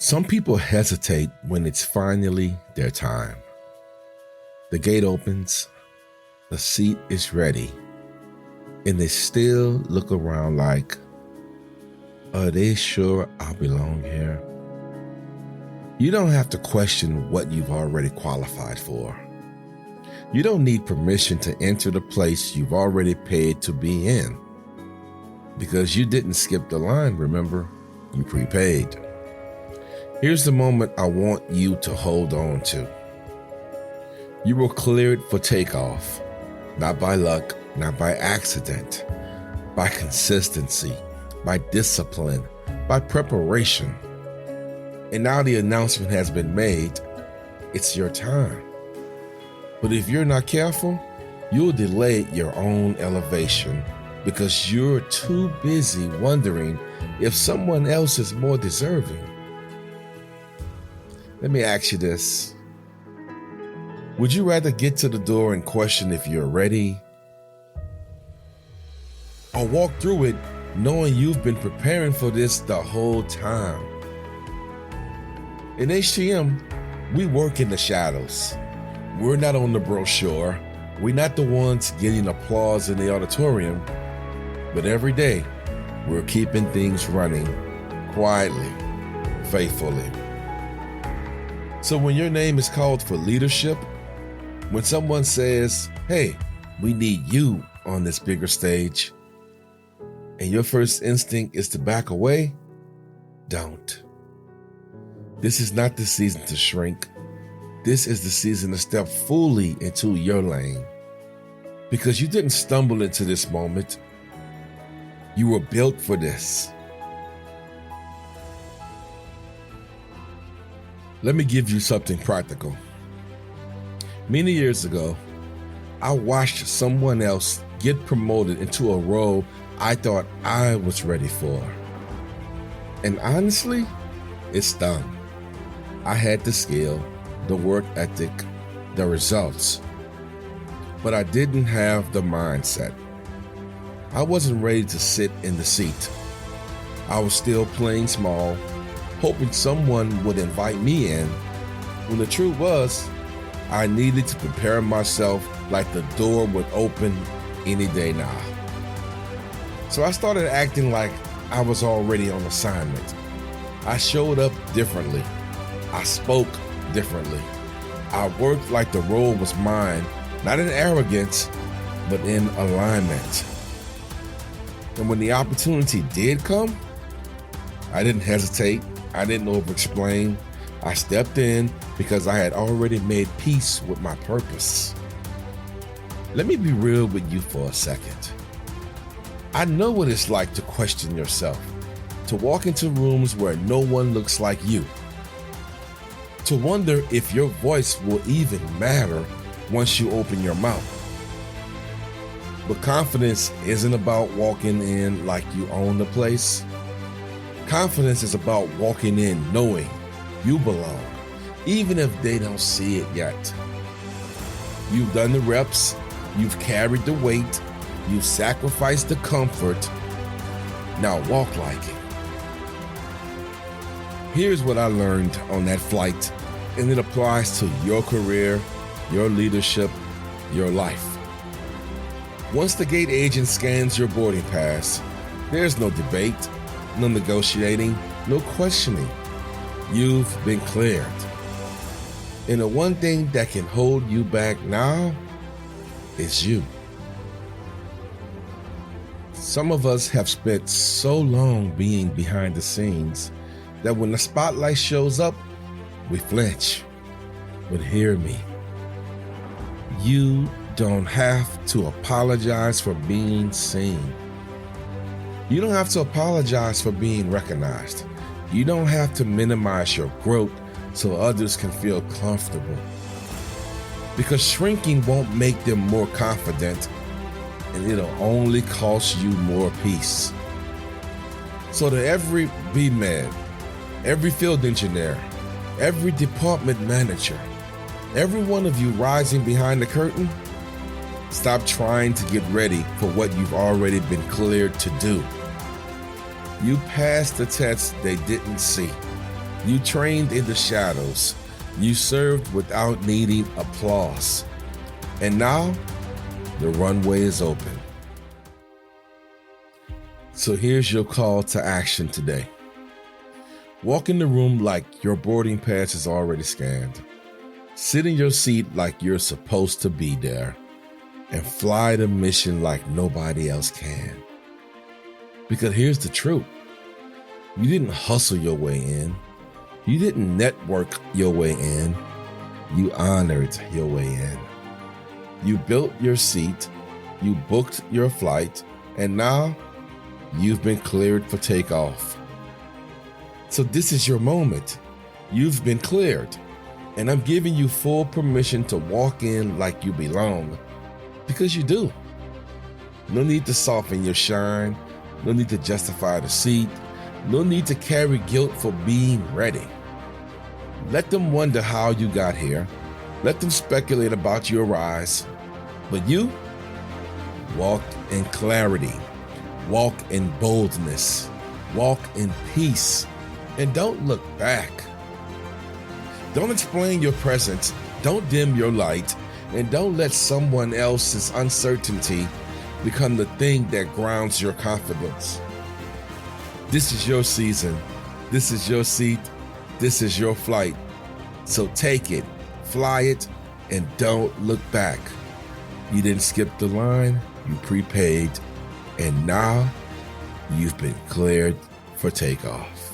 Some people hesitate when it's finally their time. The gate opens, the seat is ready, and they still look around like, are they sure I belong here? You don't have to question what you've already qualified for. You don't need permission to enter the place you've already paid to be in. Because you didn't skip the line, remember? You prepaid. Here's the moment I want you to hold on to. You were cleared for takeoff, not by luck, not by accident, by consistency, by discipline, by preparation. And now the announcement has been made, it's your time. But if you're not careful, you'll delay your own elevation because you're too busy wondering if someone else is more deserving. Let me ask you this. Would you rather get to the door and question if you're ready, or walk through it knowing you've been preparing for this the whole time? In HTM, we work in the shadows. We're not on the brochure. We're not the ones getting applause in the auditorium. But every day, we're keeping things running quietly, faithfully. So when your name is called for leadership, when someone says, hey, we need you on this bigger stage, and your first instinct is to back away, don't. This is not the season to shrink. This is the season to step fully into your lane. Because you didn't stumble into this moment. You were built for this. Let me give you something practical. Many years ago, I watched someone else get promoted into a role I thought I was ready for. And honestly, it stung. I had the skill, the work ethic, the results. But I didn't have the mindset. I wasn't ready to sit in the seat. I was still playing small, hoping someone would invite me in, when the truth was, I needed to prepare myself like the door would open any day now. So I started acting like I was already on assignment. I showed up differently. I spoke differently. I worked like the role was mine, not in arrogance, but in alignment. And when the opportunity did come, I didn't hesitate. I didn't over-explain. I stepped in because I had already made peace with my purpose. Let me be real with you for a second. I know what it's like to question yourself, to walk into rooms where no one looks like you, to wonder if your voice will even matter once you open your mouth. But confidence isn't about walking in like you own the place. Confidence is about walking in knowing you belong, even if they don't see it yet. You've done the reps, you've carried the weight, you've sacrificed the comfort. Now walk like it. Here's what I learned on that flight, and it applies to your career, your leadership, your life. Once the gate agent scans your boarding pass, there's no debate, no negotiating, no questioning. You've been cleared. And the one thing that can hold you back now is you. Some of us have spent so long being behind the scenes that when the spotlight shows up, we flinch. But hear me. You don't have to apologize for being seen. You don't have to apologize for being recognized. You don't have to minimize your growth so others can feel comfortable. Because shrinking won't make them more confident, and it'll only cost you more peace. So to every BMed, every field engineer, every department manager, every one of you rising behind the curtain, stop trying to get ready for what you've already been cleared to do. You passed the test they didn't see. You trained in the shadows. You served without needing applause. And now, the runway is open. So here's your call to action today. Walk in the room like your boarding pass is already scanned. Sit in your seat like you're supposed to be there. And fly the mission like nobody else can. Because here's the truth. You didn't hustle your way in. You didn't network your way in. You honored your way in. You built your seat. You booked your flight. And now you've been cleared for takeoff. So this is your moment. You've been cleared. And I'm giving you full permission to walk in like you belong. Because you do. No need to soften your shine. No need to justify the seat. No need to carry guilt for being ready. Let them wonder how you got here. Let them speculate about your rise. But you, walk in clarity. Walk in boldness. Walk in peace. And don't look back. Don't explain your presence. Don't dim your light. And don't let someone else's uncertainty become the thing that grounds your confidence. This is your season. This is your seat. This is your flight. So take it, fly it, and don't look back. You didn't skip the line, you prepaid, and now you've been cleared for takeoff.